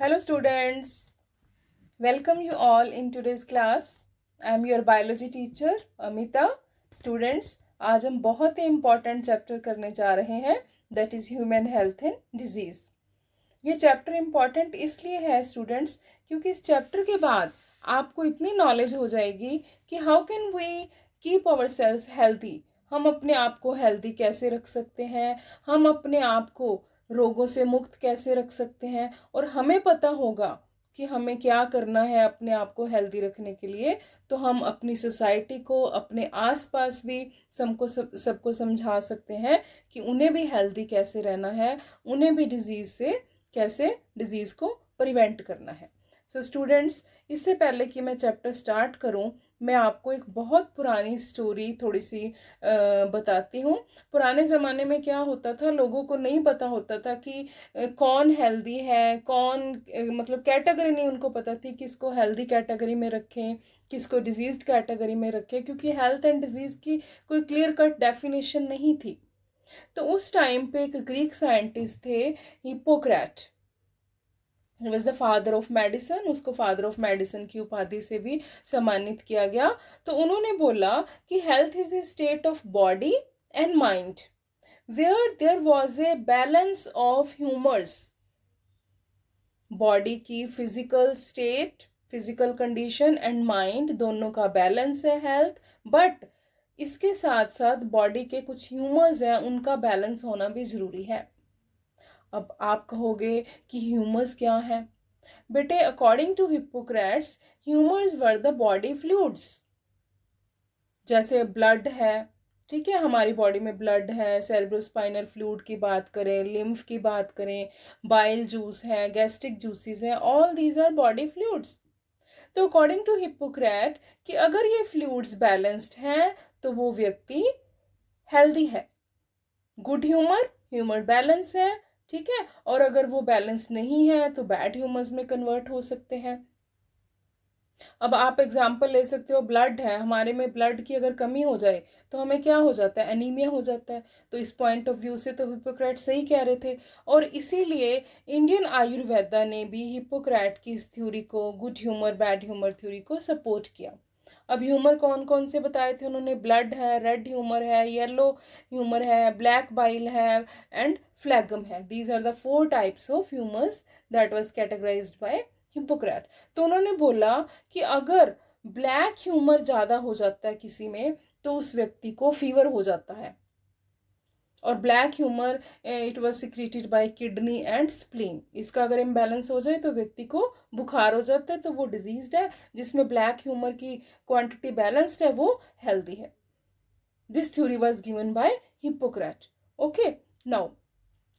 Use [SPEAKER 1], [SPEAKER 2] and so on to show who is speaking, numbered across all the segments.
[SPEAKER 1] Hello students, welcome you all in today's class. I am your biology teacher Amita. Students, आज हम बहुत ही important chapter करने जा रहे हैं, that is human health and disease. ये चैप्टर इम्पॉर्टेंट इसलिए है स्टूडेंट्स क्योंकि इस चैप्टर के बाद आपको इतनी नॉलेज हो जाएगी कि how can we keep our cells healthy, हम अपने आप को हेल्दी कैसे रख सकते हैं, हम अपने आप को रोगों से मुक्त कैसे रख सकते हैं, और हमें पता होगा कि हमें क्या करना है अपने आप को हेल्दी रखने के लिए, तो हम अपनी सोसाइटी को, अपने आसपास भी सबको समझा सकते हैं कि उन्हें भी हेल्दी कैसे रहना है, उन्हें भी कैसे डिजीज को प्रिवेंट करना है। सो स्टूडेंट्स, इससे पहले कि मैं चैप्टर स्टार्ट करूं, मैं आपको एक बहुत पुरानी स्टोरी थोड़ी सी बताती हूँ। पुराने ज़माने में क्या होता था, लोगों को नहीं पता होता था कि कौन हेल्दी है, कौन मतलब कैटेगरी नहीं उनको पता थी, किसको हेल्दी कैटेगरी में रखें, किसको डिजीज्ड कैटेगरी में रखें, क्योंकि हेल्थ एंड डिजीज़ की कोई क्लियर कट डेफिनेशन नहीं थी। तो उस टाइम पे एक ग्रीक साइंटिस्ट थे, Hippocrates. He was the father of medicine, उसको फादर ऑफ मेडिसिन की उपाधि से भी सम्मानित किया गया। तो उन्होंने बोला कि health is a state of body and mind where there was a balance of humours. Body की physical state, physical condition and mind दोनों का बैलेंस है हेल्थ, बट इसके साथ साथ बॉडी के कुछ ह्यूमर्स हैं, उनका बैलेंस होना भी जरूरी है। अब आप कहोगे कि ह्यूमर्स क्या है? बेटे, according to Hippocrates, humours were the body fluids. जैसे ब्लड है, ठीक है, हमारी बॉडी में ब्लड है, सेरेब्रोस्पाइनल फ्लूइड की बात करें, लिम्फ की बात करें, बाइल जूस है, गैस्ट्रिक जूसेस हैं, all these our body fluids. तो अकॉर्डिंग टू हिप्पोक्रेट कि अगर ये फ्लूइड्स बैलेंस्ड हैं तो वो व्यक्ति हेल्दी है। गुड ह्यूमर, ह्यूमर बैलेंस है, ठीक है, और अगर वो बैलेंस नहीं है तो बैड ह्यूमर्स में कन्वर्ट हो सकते हैं। अब आप एग्जाम्पल ले सकते हो, ब्लड है, हमारे में ब्लड की अगर कमी हो जाए तो हमें क्या हो जाता है, एनीमिया हो जाता है। तो इस पॉइंट ऑफ व्यू से तो हिप्पोक्रेट सही कह रहे थे, और इसीलिए इंडियन आयुर्वेदा ने भी हिप्पोक्रेट की इस थ्योरी को, good humour bad humour theory को सपोर्ट किया। अब ह्यूमर कौन कौन से बताए थे उन्होंने? ब्लड है, रेड ह्यूमर है, येलो ह्यूमर है, ब्लैक बाइल है एंड फ्लैगम है। These are the 4 types of humours that was categorised by Hippocrates. तो उन्होंने बोला कि अगर ब्लैक ह्यूमर ज्यादा हो जाता है किसी में तो उस व्यक्ति को फीवर हो जाता है, और black humour it was secreted by kidney and spleen. इसका अगर इम्बैलेंस हो जाए तो व्यक्ति को बुखार हो जाता है, तो वो डिजीज्ड है। जिसमें ब्लैक ह्यूमर की क्वांटिटी बैलेंस्ड है वो हेल्दी है। This theory was given by Hippocrates. Okay, now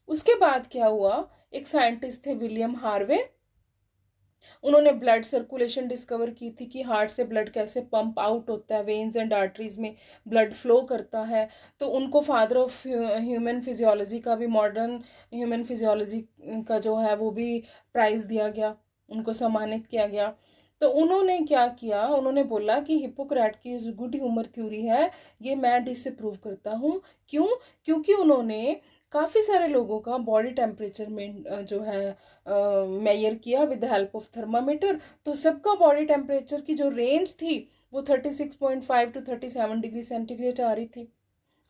[SPEAKER 1] उसके बाद क्या हुआ, एक साइंटिस्ट थे विलियम हार्वे। उन्होंने ब्लड सर्कुलेशन डिस्कवर की थी कि हार्ट से ब्लड कैसे पंप आउट होता है, वेन्स एंड आर्टरीज में ब्लड फ्लो करता है। तो उनको फादर ऑफ ह्यूमन फिजियोलॉजी का भी, मॉडर्न ह्यूमन फिजियोलॉजी का जो है वो भी प्राइज दिया गया, उनको सम्मानित किया गया। तो उन्होंने क्या किया, उन्होंने बोला कि हिप्पोक्रेट की जो गुड ह्यूमर थ्योरी है ये मैं डिसअप्रूव करता हूँ। क्यों? क्योंकि उन्होंने काफ़ी सारे लोगों का बॉडी टेम्परेचर में जो है मेजर किया with the help of thermometer. तो सबका बॉडी टेम्परेचर की जो रेंज थी वो 36.5 टू 37 डिग्री सेंटीग्रेड आ रही थी।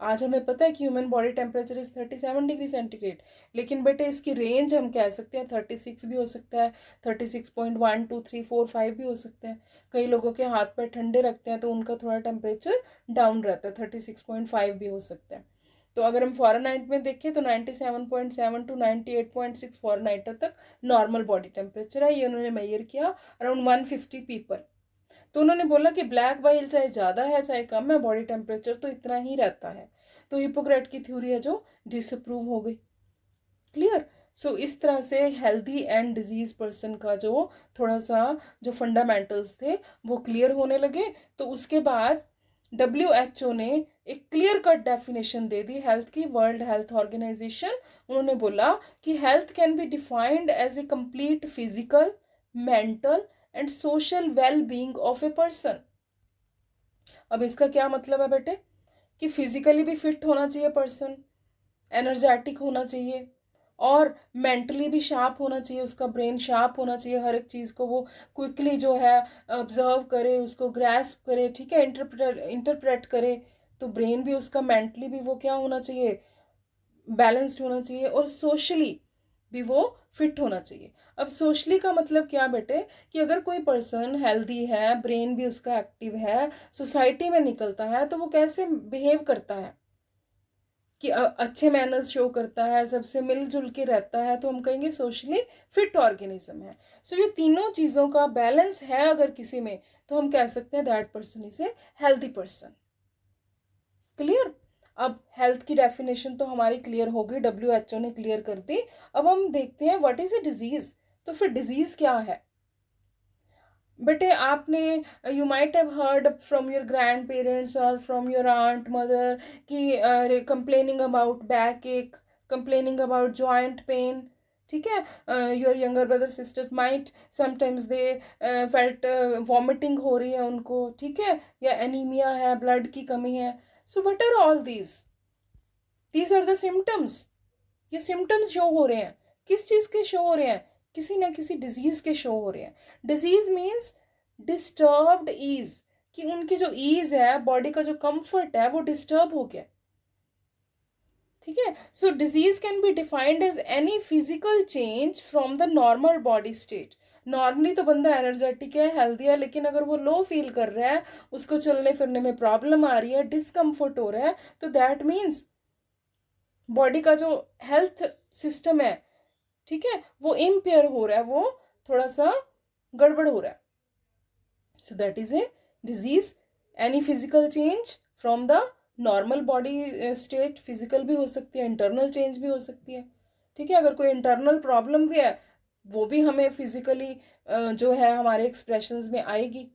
[SPEAKER 1] आज हमें पता है कि human body temperature is 37 degree centigrade, लेकिन बेटे इसकी रेंज हम कह सकते हैं 36 भी हो सकता है, 36.1 2 3 4 5 भी हो सकता है। कई लोगों के हाथ पैर ठंडे रखते हैं तो उनका थोड़ा टेम्परेचर डाउन रहता है, 36.5 भी हो सकता है। तो अगर हम फॉरेनहाइट में देखें तो 97.7 टू 98.6 फॉरेनहाइट तक नॉर्मल बॉडी टेम्परेचर है। ये उन्होंने मेजर किया अराउंड 150 पीपल। तो उन्होंने बोला कि ब्लैक बाइल चाहे ज़्यादा है चाहे कम है, बॉडी टेम्परेचर तो इतना ही रहता है। तो हिप्पोक्रेट की थ्योरी है जो डिसअप्रूव हो गई। क्लियर? सो इस तरह से हेल्दी एंड डिजीज पर्सन का जो थोड़ा सा जो फंडामेंटल्स थे वो क्लियर होने लगे। तो उसके बाद WHO ने एक क्लियर कट डेफिनेशन दे दी हेल्थ की, वर्ल्ड हेल्थ ऑर्गेनाइजेशन। उन्होंने बोला कि health can be defined as a complete physical, mental and social well being of a person. अब इसका क्या मतलब है बेटे? कि फिजिकली भी फिट होना चाहिए पर्सन, एनर्जेटिक होना चाहिए, और मेंटली भी शार्प होना चाहिए, उसका ब्रेन शार्प होना चाहिए, हर एक चीज़ को वो क्विकली जो है ऑब्जर्व करे, उसको ग्रैस्प करे, ठीक है, इंटरप्रेट करे। तो ब्रेन भी उसका मेंटली भी वो क्या होना चाहिए, बैलेंस्ड होना चाहिए, और सोशली भी वो फिट होना चाहिए। अब सोशली का मतलब क्या बेटे, कि अगर कोई पर्सन हेल्दी है, ब्रेन भी उसका एक्टिव है, सोसाइटी में निकलता है, तो वो कैसे बिहेव करता है, कि अच्छे मैनर्स शो करता है, सबसे मिलजुल के रहता है, तो हम कहेंगे सोशली फिट ऑर्गेनिज्म है। सो ये तीनों चीज़ों का बैलेंस है अगर किसी में, तो हम कह सकते हैं that person is a healthy person. Clear. अब हेल्थ की डेफिनेशन तो हमारी क्लियर हो गई, WHO ने क्लियर कर दी। अब हम देखते हैं व्हाट इज ए डिजीज। तो फिर डिजीज क्या है बेटे? आपने, you might have heard from your grand parents और फ्रॉम योर आंट मदर कि कंप्लेनिंग अबाउट बैक एक, कंप्लेनिंग अबाउट जॉइंट पेन, ठीक है। Your younger brother sister might sometimes they felt vomiting हो रही है उनको, ठीक है, या एनीमिया है, ब्लड की कमी है। So what are all these are the symptoms. ये सिम्टम्स शो हो रहे हैं, किस चीज के शो हो रहे हैं? किसी ना किसी डिजीज के शो हो रहे हैं। डिजीज मीन्स डिस्टर्ब्ड ईज, कि उनकी जो ईज है, बॉडी का जो कंफर्ट है, वो डिस्टर्ब हो गया, ठीक है। So disease can be defined as any physical change from the normal body state. Normally तो बंदा एनर्जेटिक है, हेल्दी है, लेकिन अगर वो लो फील कर रहा है, उसको चलने फिरने में प्रॉब्लम आ रही है, डिस्कम्फर्ट हो रहा है, तो दैट मीन्स बॉडी का जो हेल्थ सिस्टम है, ठीक है, वो इम्पेयर हो रहा है, वो थोड़ा सा गड़बड़ हो रहा है। So that is a disease. Any physical change from the normal body state, physical भी हो सकती है, इंटरनल चेंज भी हो सकती है, ठीक है। अगर कोई इंटरनल प्रॉब्लम भी है, वो भी हमें फिजिकली जो है हमारे एक्सप्रेशंस में आएगी।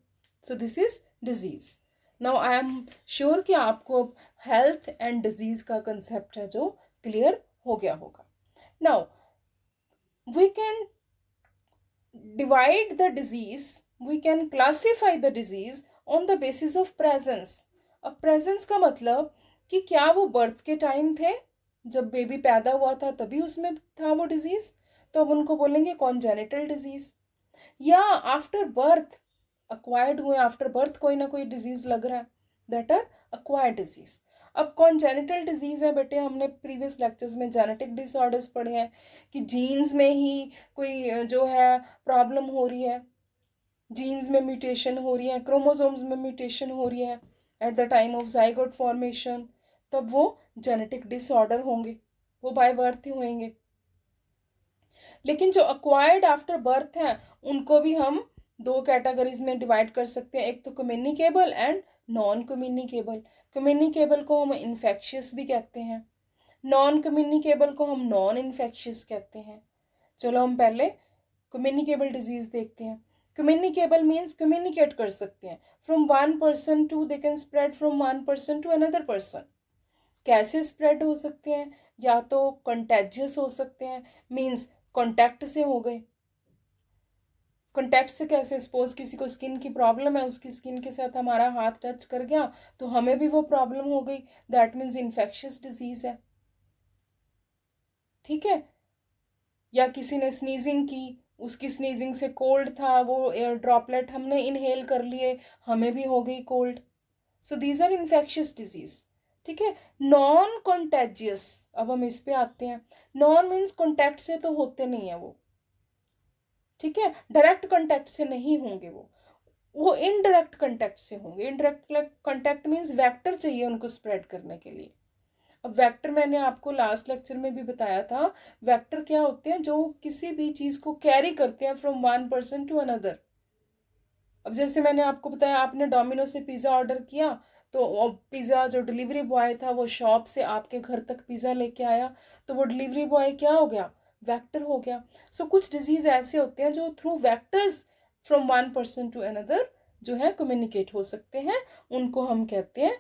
[SPEAKER 1] सो this is disease. Now I am sure कि आपको हेल्थ एंड डिजीज का कंसेप्ट है जो क्लियर हो गया होगा। Now we can divide the disease, we can classify the disease on the basis of presence. अब प्रेजेंस का मतलब कि क्या वो बर्थ के टाइम थे, जब बेबी पैदा हुआ था तभी उसमें था वो डिजीज, तो अब उनको बोलेंगे कॉन्जेनिटल डिजीज। या आफ्टर बर्थ, अक्वायर्ड हुए, आफ्टर बर्थ कोई ना कोई डिजीज लग रहा है, दैट आर अक्वायर्ड डिजीज। अब कॉन्जेनिटल डिजीज है बेटे, हमने प्रीवियस लेक्चर्स में जेनेटिक डिसऑर्डर्स पढ़े हैं कि जीन्स में ही कोई जो है प्रॉब्लम हो रही है, जीन्स में म्यूटेशन हो रही है, क्रोमोसोम्स में म्यूटेशन हो रही है at the time of zygote formation, तब वो जेनेटिक डिसऑर्डर होंगे, वो बाय बर्थ ही होंगे। लेकिन जो अक्वायर्ड आफ्टर बर्थ हैं, उनको भी हम दो कैटेगरीज में डिवाइड कर सकते हैं, एक तो communicable and non communicable. Communicable को हम इन्फेक्शियस भी कहते हैं, नॉन कम्युनिकेबल को हम नॉन इन्फेक्शियस कहते हैं। चलो हम पहले कम्युनिकेबल डिजीज देखते हैं। कम्युनिकेबल मीन्स कम्युनिकेट कर सकते हैं, from one person to, they can spread from one person to another person. कैसे स्प्रेड हो सकते हैं? या तो कंटेजियस हो सकते हैं, मीन्स कॉन्टैक्ट से हो गए। कॉन्टैक्ट से कैसे? सपोज किसी को स्किन की प्रॉब्लम है, उसकी स्किन के साथ हमारा हाथ टच कर गया तो हमें भी वो प्रॉब्लम हो गई, दैट मीन्स इन्फेक्शियस डिजीज है, ठीक है। या किसी ने स्नीजिंग की, उसकी स्नीजिंग से कोल्ड था, वो एयर ड्रॉपलेट हमने इनहेल कर लिए, हमें भी हो गई cold. So these are infectious disease, ठीक है। नॉन कॉन्टेजियस, अब हम इस पे आते हैं। नॉन मीन्स कॉन्टैक्ट से तो होते नहीं है वो, ठीक है, डायरेक्ट कॉन्टैक्ट से नहीं होंगे वो इनडायरेक्ट कॉन्टैक्ट से होंगे। इनडायरेक्ट कॉन्टैक्ट मीन्स वेक्टर चाहिए उनको स्प्रेड करने के लिए। अब वेक्टर मैंने आपको लास्ट लेक्चर में भी बताया था, वेक्टर क्या होते हैं? जो किसी भी चीज को कैरी करते हैं from one person to another. अब जैसे मैंने आपको बताया, आपने डोमिनो से पिज़्ज़ा ऑर्डर किया, तो पिज़्ज़ा जो डिलीवरी बॉय था वो शॉप से आपके घर तक पिज़्ज़ा लेके आया, तो वो डिलीवरी बॉय क्या हो गया? वेक्टर हो गया। सो कुछ डिजीज ऐसे होते हैं जो through vectors from one person to another जो है कम्युनिकेट हो सकते हैं, उनको हम कहते हैं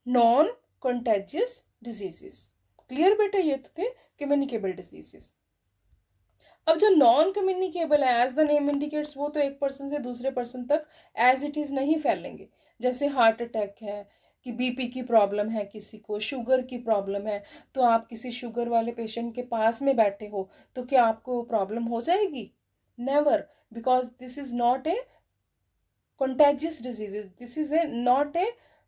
[SPEAKER 1] नॉन कंटेजियस डिजीजेस। क्लियर बेटा? ये तो थे कम्युनिकेबल डिजीजेस। अब जो नॉन कम्युनिकेबल है, एज द नेम इंडिकेट्स, वो तो एक पर्सन से दूसरे पर्सन तक एज इट इज नहीं फैलेंगे। जैसे हार्ट अटैक है, कि बीपी की प्रॉब्लम है, किसी को शुगर की प्रॉब्लम है, तो आप किसी शुगर वाले पेशेंट के पास में बैठे हो तो क्या आपको प्रॉब्लम हो जाएगी? Never, because this is not a contagious diseases, this is a not a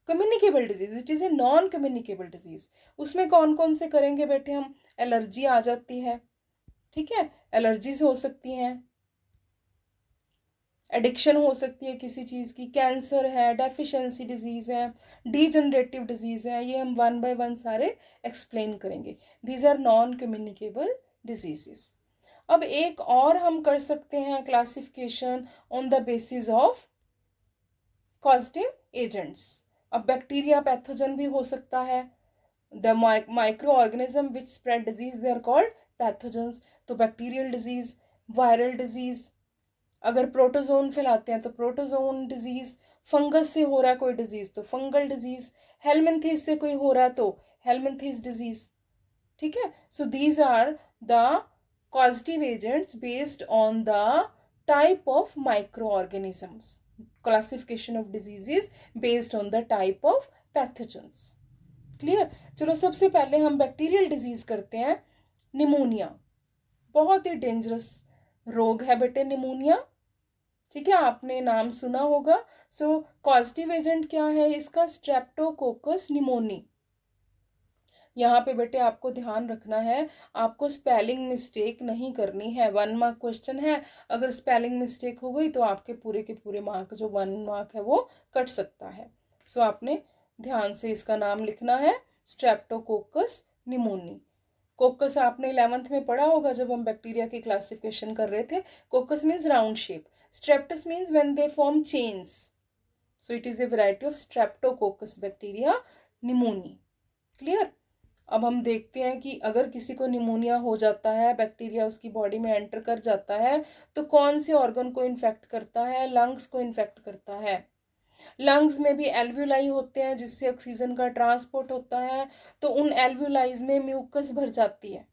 [SPEAKER 1] communicable disease, it is a non communicable disease। उसमें कौन कौन से करेंगे बेटे हम? एलर्जी आ जाती है, ठीक है, एलर्जीज हो सकती हैं, एडिक्शन हो सकती है किसी चीज़ की, कैंसर है, डेफिशिएंसी डिजीज़ है, डीजनरेटिव डिजीज़ है, ये हम वन बाय वन सारे एक्सप्लेन करेंगे। These are non communicable diseases. अब एक और हम कर सकते हैं classification on the basis of causative agents. अब बैक्टीरिया पैथोजन भी हो सकता है, the micro organism which spread disease they are called pathogens. तो बैक्टीरियल डिजीज, वायरल डिजीज, अगर प्रोटोजोन फैलाते हैं तो प्रोटोजोन डिजीज, फंगस से हो रहा है कोई डिजीज तो फंगल डिजीज, हेलमिंथेस से कोई हो रहा है तो हेलमिंथेस डिजीज, ठीक है। So these are the causative agents based on the type of microorganisms, classification of diseases based on the type of pathogens। Clear? चलो सबसे पहले हम बैक्टीरियल डिजीज करते हैं। निमोनिया बहुत ही डेंजरस रोग है बेटे, निमोनिया, ठीक है, आपने नाम सुना होगा। सो कॉजेटिव एजेंट क्या है इसका? Streptococcus pneumoniae. यहाँ पे बेटे आपको ध्यान रखना है, आपको स्पेलिंग मिस्टेक नहीं करनी है। 1 मार्क क्वेश्चन है, अगर स्पेलिंग मिस्टेक हो गई तो आपके पूरे के पूरे मार्क, जो 1 मार्क है वो कट सकता है। सो आपने ध्यान से इसका नाम लिखना है, स्ट्रेप्टोकोकस निमोनी। कोकस आपने 11th में पढ़ा होगा जब हम बैक्टीरिया की क्लासिफिकेशन कर रहे थे। Coccus means round shape, streptos means when they form chains, so it is a variety of streptococcus bacteria pneumoniae. Clear? अब हम देखते हैं कि अगर किसी को निमोनिया हो जाता है, बैक्टीरिया उसकी बॉडी में एंटर कर जाता है, तो कौन से ऑर्गन को इन्फेक्ट करता है? लंग्स को इन्फेक्ट करता है। लंग्स में भी एल्व्यूलाई होते हैं जिससे ऑक्सीजन का ट्रांसपोर्ट होता है, तो उन एल्व्यूलाइज में म्यूकस भर जाती है।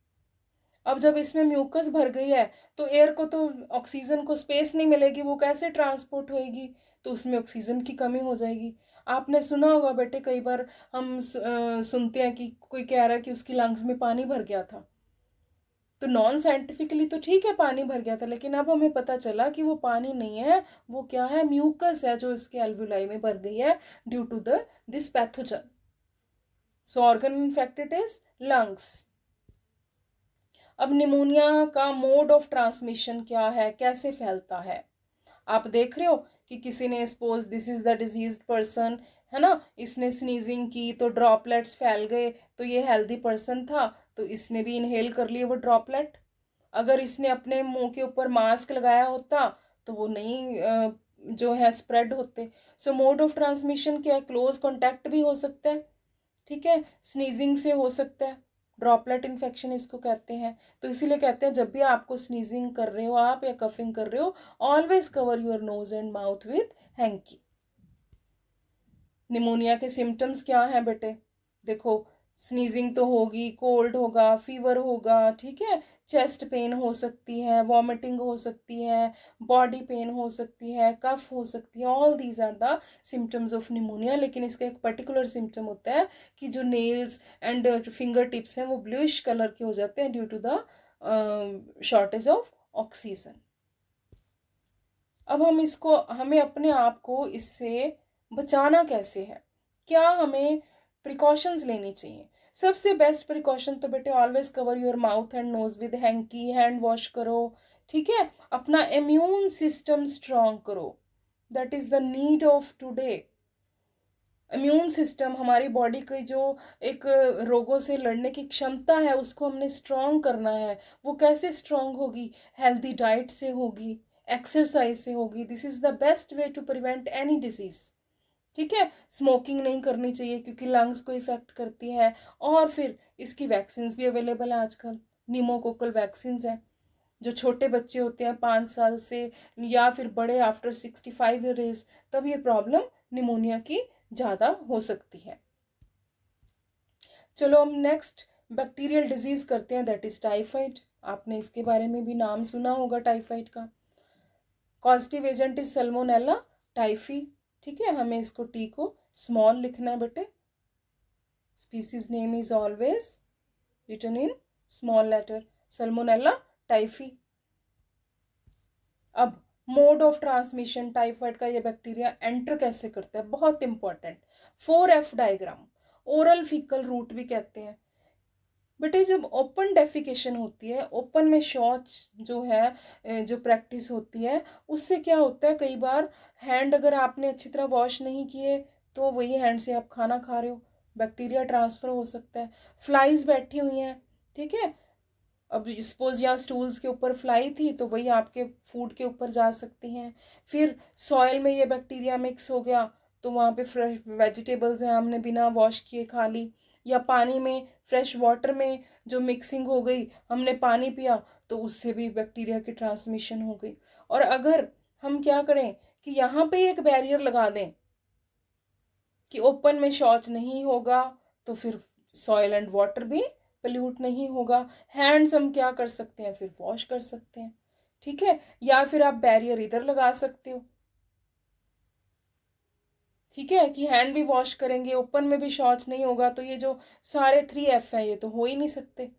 [SPEAKER 1] अब जब इसमें म्यूकस भर गई है तो एयर को तो ऑक्सीजन को स्पेस नहीं मिलेगी, वो कैसे ट्रांसपोर्ट होएगी? तो उसमें ऑक्सीजन की कमी हो जाएगी। आपने सुना होगा बेटे, कई बार हम सुनते हैं कि कोई कह रहा है कि उसकी लंग्स में पानी भर गया था, तो नॉन साइंटिफिकली तो ठीक है पानी भर गया था, लेकिन अब हमें पता चला कि वो पानी नहीं है, वो क्या है? म्यूकस है जो इसके एल्वुलाई में भर गई है due to this pathogen. So organ infected is lungs. अब निमोनिया का मोड ऑफ ट्रांसमिशन क्या है, कैसे फैलता है? आप देख रहे हो कि किसी ने suppose this is the disease person, है ना, इसने स्नीजिंग की तो ड्रॉपलेट्स फैल गए, तो ये हेल्दी पर्सन था तो इसने भी इनहेल कर लिए वो ड्रॉपलेट। अगर इसने अपने मुंह के ऊपर मास्क लगाया होता तो वो नहीं जो है स्प्रेड होते। सो मोड ऑफ ट्रांसमिशन क्या है? क्लोज कॉन्टैक्ट भी हो सकता है, ठीक है, स्नीजिंग से हो सकता है, ड्रॉपलेट इन्फेक्शन इसको कहते हैं। तो इसीलिए कहते हैं जब भी आपको स्नीजिंग कर रहे हो आप या कफिंग कर रहे हो, always cover your nose and mouth with hanky. Pneumonia के सिम्टम्स क्या हैं बेटे? देखो, स्नीजिंग तो होगी, कोल्ड होगा, फीवर होगा, ठीक है, चेस्ट पेन हो सकती है, वॉमिटिंग हो सकती है, बॉडी पेन हो सकती है, कफ हो सकती है, all these are the symptoms of pneumonia. लेकिन इसका एक पर्टिकुलर सिम्टम होता है कि जो नेल्स एंड फिंगर टिप्स हैं वो ब्लूइश कलर के हो जाते हैं due to the shortage of oxygen. अब हमें अपने आप को इससे बचाना कैसे है, क्या हमें प्रिकॉशंस लेनी चाहिए? सबसे बेस्ट प्रिकॉशन तो बेटे always cover your mouth and nose with hanky, hand wash करो, ठीक है, अपना इम्यून सिस्टम स्ट्रांग करो, that is the need of today. Immune system, हमारी बॉडी की जो एक रोगों से लड़ने की क्षमता है उसको हमने स्ट्रांग करना है। वो कैसे स्ट्रांग होगी? हेल्दी डाइट से होगी, एक्सरसाइज से होगी। This is the best way to prevent any disease, ठीक है। स्मोकिंग नहीं करनी चाहिए क्योंकि लंग्स को इफेक्ट करती है। और फिर इसकी वैक्सीन भी अवेलेबल है आजकल, निमोकोकल वैक्सीन है। जो छोटे बच्चे होते हैं 5 साल से या फिर बड़े आफ्टर 65 ईयर एज, तब ये प्रॉब्लम निमोनिया की ज़्यादा हो सकती है। चलो हम नेक्स्ट बैक्टीरियल डिजीज करते हैं, दैट इज टाइफाइड। आपने इसके बारे में भी नाम सुना होगा टाइफाइड का। Causative agent is Salmonella typhi, ठीक है, हमें इसको टी को स्मॉल लिखना है बेटे। Species name is always written in small letter. Salmonella typhi. अब मोड ऑफ ट्रांसमिशन टाइफाइड का ये बैक्टीरिया एंटर कैसे करता है, बहुत important, 4F diagram, oral faecal route भी कहते हैं बेटे। जब ओपन डेफिकेशन होती है, ओपन में शौच जो है, जो प्रैक्टिस होती है, उससे क्या होता है, कई बार हैंड अगर आपने अच्छी तरह वॉश नहीं किए तो वही हैंड से आप खाना खा रहे हो, बैक्टीरिया ट्रांसफर हो सकता है। फ्लाइज बैठी हुई हैं, ठीक है, अब सपोज यहाँ स्टूल्स के ऊपर फ्लाई थी तो वही आपके फूड के ऊपर जा सकती हैं। फिर सॉयल में ये बैक्टीरिया मिक्स हो गया तो वहाँ पे फ्रेश वेजिटेबल्स हैं हमने बिना वॉश किए खा ली, या पानी में फ्रेश वाटर में जो मिक्सिंग हो गई हमने पानी पिया तो उससे भी बैक्टीरिया की ट्रांसमिशन हो गई। और अगर हम क्या करें कि यहाँ पे एक बैरियर लगा दें कि ओपन में शौच नहीं होगा तो फिर सॉइल एंड वाटर भी पोल्यूट नहीं होगा, हैंड्स हम क्या कर सकते हैं, फिर वॉश कर सकते हैं, ठीक है, या फिर आप बैरियर इधर लगा सकते हो, ठीक है, कि हैंड भी वॉश करेंगे, ओपन में भी शौच नहीं होगा, तो ये जो सारे 3F है ये तो हो ही नहीं सकते,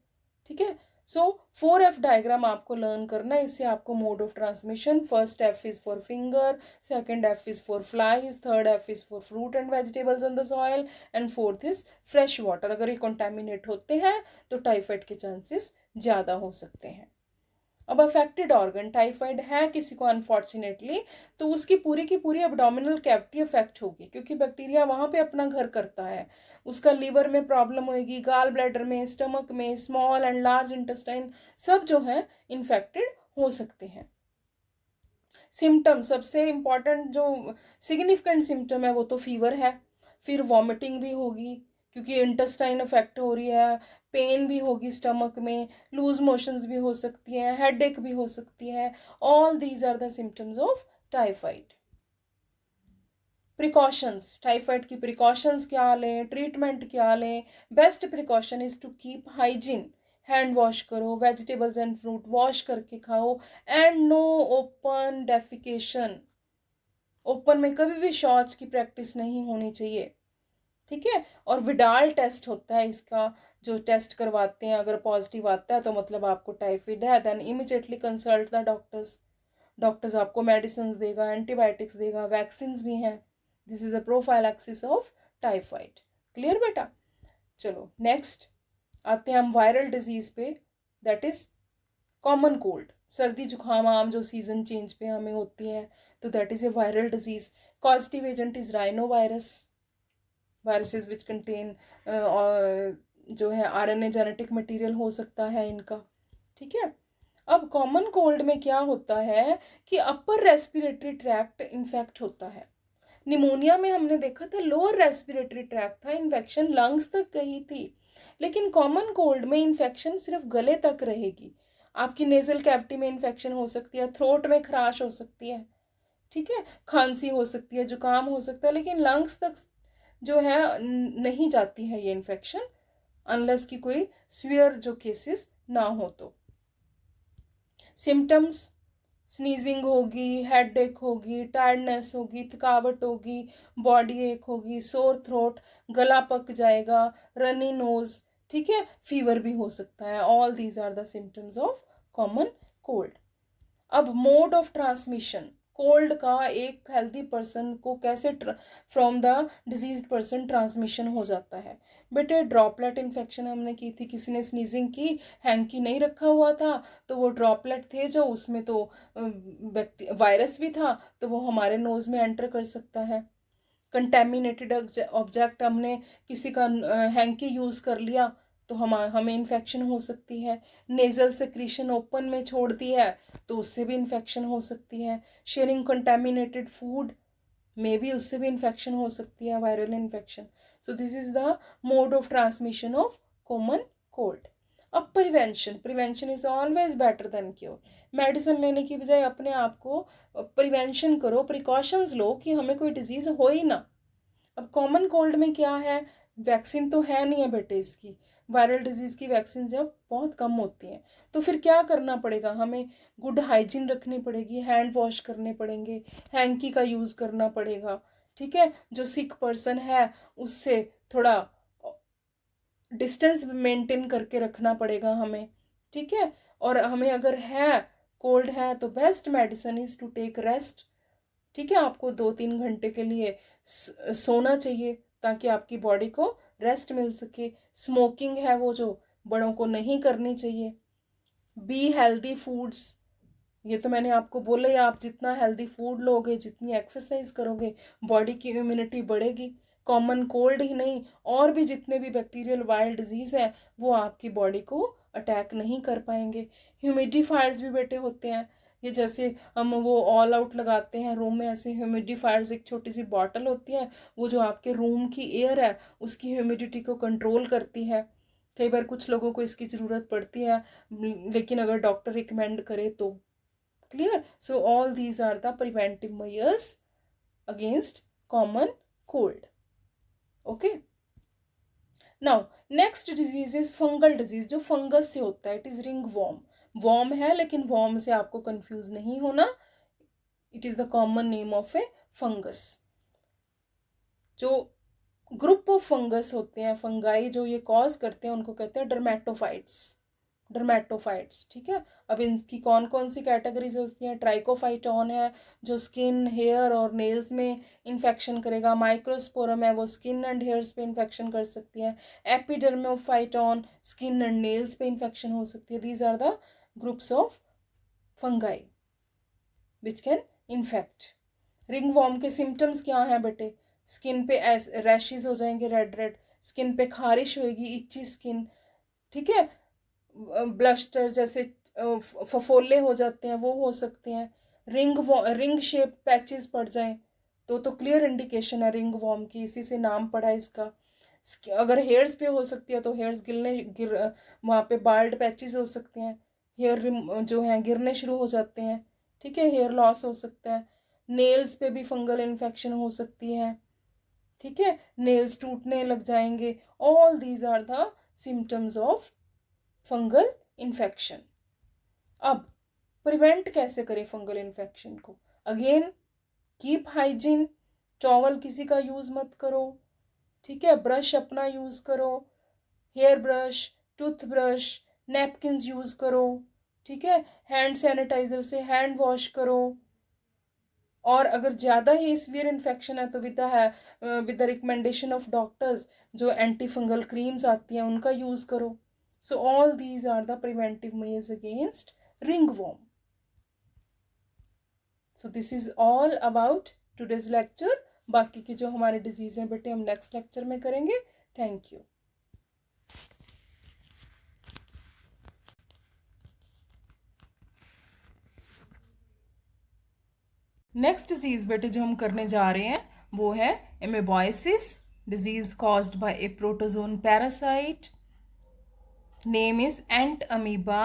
[SPEAKER 1] ठीक है। सो 4F डायग्राम आपको लर्न करना है, इससे आपको mode of transmission, first F is for finger, second F is for flies, third F is for fruit and vegetables on the soil, and fourth is fresh water. अगर ये contaminate होते हैं तो टाइफाइड के चांसेस ज़्यादा हो सकते हैं। अब अफेक्टेड ऑर्गन, टाइफाइड है किसी को अनफॉर्चुनेटली तो उसकी की पूरी एब्डोमिनल कैविटी अफेक्ट होगी, क्योंकि बैक्टीरिया वहाँ पे अपना घर करता है। उसका लीवर में प्रॉब्लम होगी, गाल ब्लैडर में, स्टमक में, स्मॉल एंड लार्ज इंटेस्टाइन सब जो है इन्फेक्टेड हो सकते हैं। सिम्टम, सबसे इंपॉर्टेंट जो सिग्निफिकेंट सिम्टम है वो तो फीवर है, फिर वॉमिटिंग भी होगी क्योंकि इंटेस्टाइन अफेक्ट हो रही है, पेन भी होगी स्टमक में, लूज मोशंस भी हो सकती है, हेडेक भी हो सकती है। All these are the symptoms of typhoid. Precautions, typhoid की प्रिकॉशंस क्या लें, ट्रीटमेंट क्या लें। Best precaution is to keep hygiene, hand wash करो, वेजिटेबल्स एंड फ्रूट वॉश करके खाओ, and no open defecation, open में कभी भी शौच की प्रैक्टिस नहीं होनी चाहिए, ठीक है। और विडाल टेस्ट होता है इसका, जो टेस्ट करवाते हैं, अगर पॉजिटिव आता है तो मतलब आपको टाइफाइड है, then immediately consult the doctors. Doctors आपको मेडिसिन देगा, एंटीबायोटिक्स देगा, वैक्सीन भी हैं। This is a prophylaxis of typhoid. Clear बेटा? चलो नेक्स्ट आते हैं हम वायरल डिजीज पे, दैट इज कॉमन कोल्ड, सर्दी जुकाम आम जो सीजन चेंज पे हमें होती है, तो that is a viral disease. Causative agent is rhino virus, viruses which contain जो है RNA जेनेटिक मटेरियल हो सकता है इनका, ठीक है। अब कॉमन कोल्ड में क्या होता है कि अपर रेस्पिरेटरी ट्रैक्ट इन्फेक्ट होता है। निमोनिया में हमने देखा था लोअर रेस्पिरेटरी ट्रैक्ट था, इन्फेक्शन लंग्स तक गई थी, लेकिन कॉमन कोल्ड में इन्फेक्शन सिर्फ गले तक रहेगी। आपकी नेजल कैविटी में इन्फेक्शन हो सकती है, थ्रोट में खराश हो सकती है, ठीक है, खांसी हो सकती है, जुकाम हो सकता है, लेकिन लंग्स तक जो है नहीं जाती है ये इन्फेक्शन, अनलेस की कोई सीवियर जो केसेस ना हो तो। सिम्टम्स, स्नीजिंग होगी, हेड एक होगी, टायर्डनेस होगी, थकावट होगी, बॉडी एक होगी, सोर थ्रोट, गला पक जाएगा, रनी नोज, ठीक है, फीवर भी हो सकता है। All these are the symptoms of common cold. अब मोड ऑफ ट्रांसमिशन, कोल्ड का एक हेल्दी पर्सन को कैसे from the disease person transmission हो जाता है। बेटे ड्रॉपलेट इन्फेक्शन हमने की थी, किसी ने स्नीजिंग की, हैंकी नहीं रखा हुआ था तो वो ड्रॉपलेट थे जो उसमें तो वायरस भी था, तो वो हमारे नोज में एंटर कर सकता है। कंटेमिनेटेड ऑब्जेक्ट हमने किसी का हैंकी यूज़ कर लिया तो हमें इन्फेक्शन हो सकती है। नेजल सेक्रीशन ओपन में छोड़ दी है तो उससे भी इन्फेक्शन हो सकती है। शेयरिंग कंटेमिनेटेड फूड में भी उससे भी इन्फेक्शन हो सकती है, viral infection. So this is the mode of transmission of common cold. अब prevention, prevention is always better than cure. Medicine लेने की बजाय अपने आप को प्रिवेंशन करो, प्रिकॉशंस लो कि हमें कोई डिजीज हो ही ना। अब कॉमन कोल्ड में क्या है, वैक्सीन तो है नहीं है बेटे इसकी, वायरल डिजीज की वैक्सीन जब बहुत कम होती हैं, तो फिर क्या करना पड़ेगा, हमें गुड हाइजीन रखनी पड़ेगी, हैंड वॉश करने पड़ेंगे, हैंकी का यूज करना पड़ेगा, ठीक है। जो सिक पर्सन है उससे थोड़ा डिस्टेंस मेंटेन करके रखना पड़ेगा हमें, ठीक है। और हमें अगर है कोल्ड है तो best medicine is to take rest, ठीक है। आपको 2-3 घंटे के लिए सोना चाहिए ताकि आपकी बॉडी को रेस्ट मिल सके। स्मोकिंग है वो जो बड़ों को नहीं करनी चाहिए। बी हेल्दी फूड्स, ये तो मैंने आपको बोला ही, आप जितना हेल्दी फूड लोगे, जितनी एक्सरसाइज करोगे, बॉडी की इम्यूनिटी बढ़ेगी। कॉमन कोल्ड ही नहीं, और भी जितने भी बैक्टीरियल वायरल डिजीज है वो आपकी बॉडी को अटैक नहीं कर पाएंगे। ह्यूमिडिफायर्स भी बेटे होते हैं, ये जैसे हम वो ऑल आउट लगाते हैं रूम में, ऐसे ह्यूमिडिफायर्स एक छोटी सी बॉटल होती है, वो जो आपके रूम की एयर है उसकी ह्यूमिडिटी को कंट्रोल करती है। कई बार कुछ लोगों को इसकी ज़रूरत पड़ती है, लेकिन अगर डॉक्टर रिकमेंड करे तो। Clear? So all these are the preventive measures against common cold. Okay. Now next disease is fungal disease, जो फंगस से होता है। It is ringworm. वर्म है लेकिन वर्म से आपको कंफ्यूज नहीं होना, it is the common name of A fungus. जो ग्रुप ऑफ फंगस होते हैं, फंगाई जो ये कॉज करते हैं, उनको कहते हैं डर्मेटोफाइट्स। डर्मेटोफाइट्स, ठीक है। अब इनकी कौन कौन सी कैटेगरीज होती हैं? ट्राइकोफाइटॉन है जो स्किन, हेयर और नेल्स में इन्फेक्शन करेगा। माइक्रोस्पोरम है वो स्किन एंड हेयर्स पे इन्फेक्शन कर सकती है। एपिडर्मोफाइटॉन स्किन एंड नेल्स पे इन्फेक्शन हो सकती है। These are the groups of fungi which can infect. Ringworm के सिम्टम्स क्या हैं बेटे? स्किन पे रैशेज हो जाएंगे, रेड रेड, स्किन पे खारिश होएगी, इच्ची स्किन, ठीक है। ब्लस्टर जैसे फफोले हो जाते हैं वो हो सकते हैं। रिंग शेप पैचेस पड़ जाएं तो क्लियर इंडिकेशन है रिंग वॉर्म की, इसी से नाम पड़ा है इसका। अगर हेयर्स पे हो सकती है तो हेयर्स गिर वहाँ पे बाल्ड पैचेस हो सकते हैं, हेयर जो हैं गिरने शुरू हो जाते हैं, ठीक है। हेयर लॉस हो सकता है। नेल्स पे भी फंगल इन्फेक्शन हो सकती है, ठीक है। नेल्स टूटने लग जाएंगे। All these are the symptoms of fungal infection. अब प्रिवेंट कैसे करें फंगल इन्फेक्शन को? अगेन कीप हाइजीन, टॉवल किसी का यूज मत करो, ठीक है। ब्रश अपना यूज करो, hair brush, toothbrush, napkins use करो, ठीक है। हैंड सैनिटाइजर से हैंड वॉश करो। और अगर ज़्यादा ही सीवियर इन्फेक्शन है तो with the recommendation of doctors जो एंटी फंगल क्रीम्स आती हैं उनका यूज़ करो। So all these are the preventive measures against ringworm. So this is all about today's lecture. बाकी की जो हमारे डिजीज हैं बेटे हम नेक्स्ट लेक्चर में करेंगे। Thank you. नेक्स्ट डिजीज बेटे जो हम करने जा रहे हैं वो है amoebiasis, disease caused by a protozoan parasite. Name is entamoeba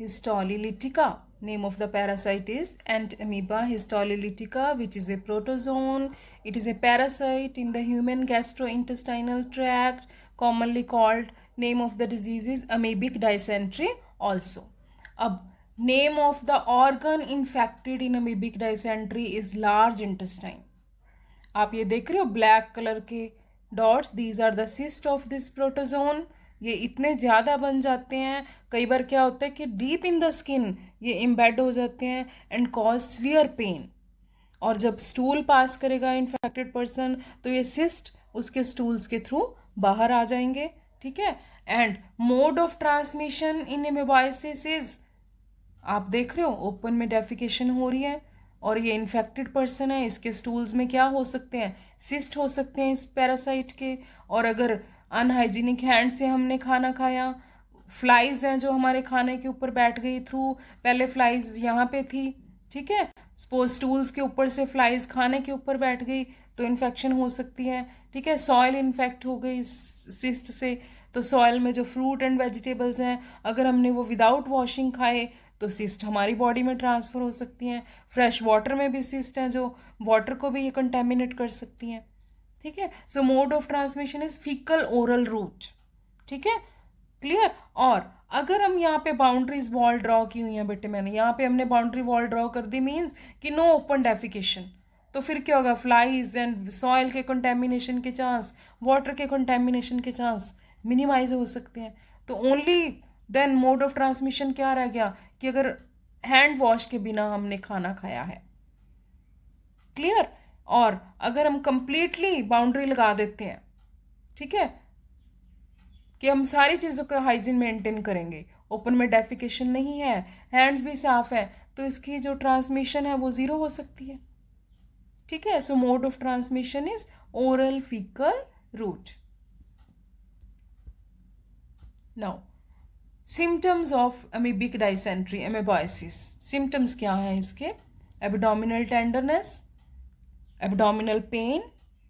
[SPEAKER 1] histolytica. Name of the parasite is ant amoeba histolytica, which is a protozoan. It is a parasite in the human gastrointestinal tract, commonly called, name of the disease is amoebic dysentery also. अब name of the organ infected in amoebic dysentery is large intestine. आप ये देख रहे हो black colour के dots, these are the cyst of this protozoan. ये इतने ज़्यादा बन जाते हैं, कई बार क्या होता है कि डीप इन द स्किन ये इम्बेड हो जाते हैं एंड कॉज सीवियर पेन। और जब स्टूल पास करेगा इन्फेक्टेड पर्सन तो ये सिस्ट उसके स्टूल्स के थ्रू बाहर आ जाएंगे, ठीक है। And mode of transmission in amoebiasis is, आप देख रहे हो ओपन में डेफिकेशन हो रही है और ये इन्फेक्टेड पर्सन है, इसके स्टूल्स में क्या हो सकते हैं? सिस्ट हो सकते हैं इस पैरासाइट के। और अगर अनहाइजीनिक हैंड से हमने खाना खाया, फ्लाइज हैं जो हमारे खाने के ऊपर बैठ गई थ्रू, पहले फ्लाइज यहाँ पे थी, ठीक है, सपोज स्टूल्स के ऊपर से फ्लाइज खाने के ऊपर बैठ गई तो इन्फेक्शन हो सकती है, ठीक है। सॉइल इन्फेक्ट हो गई सिस्ट से, तो सॉइल में जो फ्रूट एंड वेजिटेबल्स हैं अगर हमने वो विदाउट वॉशिंग खाए तो सिस्ट हमारी बॉडी में ट्रांसफ़र हो सकती हैं। फ्रेश वाटर में भी सिस्ट हैं जो वाटर को भी ये कंटेमिनेट कर सकती हैं, ठीक है। So mode of transmission is faecal oral route, ठीक है, क्लियर। और अगर हम यहाँ पे बाउंड्रीज वॉल ड्रॉ की हुई हैं बेटे, मैंने यहाँ पे हमने बाउंड्री वॉल ड्रॉ कर दी, मीन्स कि नो ओपन डेफिकेशन, तो फिर क्या होगा? फ्लाइज एंड सॉइल के कंटेमिनेशन के चांस, वाटर के कंटेमिनेशन के चांस मिनिमाइज हो सकते हैं। तो only then mode of transmission क्या रह गया कि अगर हैंड वॉश के बिना हमने खाना खाया है, क्लियर। और अगर हम कंप्लीटली बाउंड्री लगा देते हैं, ठीक है, कि हम सारी चीज़ों का हाइजीन मेंटेन करेंगे, ओपन में डेफिकेशन नहीं है, हैंड्स भी साफ है, तो इसकी जो ट्रांसमिशन है वो ज़ीरो हो सकती है, ठीक है। So mode of transmission is oral faecal route. Now symptoms of amoebic dysentery amoebiasis. Symptoms क्या हैं इसके? एब्डोमिनल टेंडरनेस, एब्डोमिनल पेन,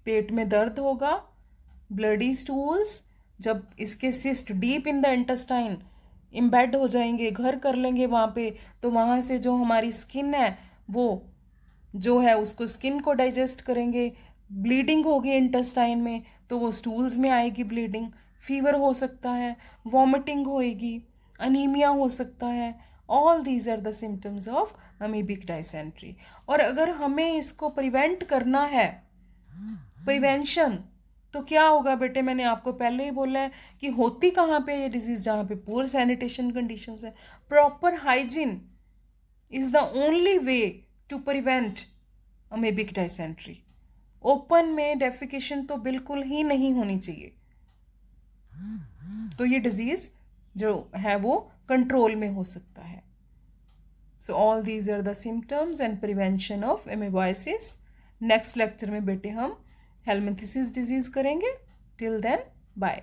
[SPEAKER 1] पेट में दर्द होगा, ब्लडी स्टूल्स, जब इसके cyst deep in the intestine embed हो जाएंगे, घर कर लेंगे वहाँ पे, तो वहाँ से जो हमारी स्किन है वो जो है उसको स्किन को डाइजेस्ट करेंगे, ब्लीडिंग होगी इंटेस्टाइन में तो वो स्टूल्स में आएगी ब्लीडिंग, फीवर हो सकता है, वॉमिटिंग होएगी, अनीमिया हो सकता है। All these are the symptoms of amoebic dysentery. और अगर हमें इसको प्रिवेंट करना है, प्रिवेंशन, तो क्या होगा बेटे, मैंने आपको पहले ही बोला है कि होती कहाँ पे ये डिजीज़, जहाँ पे पुअर सैनिटेशन कंडीशंस है। Proper hygiene is the only way to prevent amoebic dysentery. Open में डेफिकेशन तो बिल्कुल ही नहीं होनी चाहिए, तो ये डिजीज़ जो है वो कंट्रोल में हो सकता है। So all these are the symptoms and prevention of amoebiasis. Next lecture में बेटे हम हेलमिंथेसिस डिजीज़ करेंगे। Till then bye.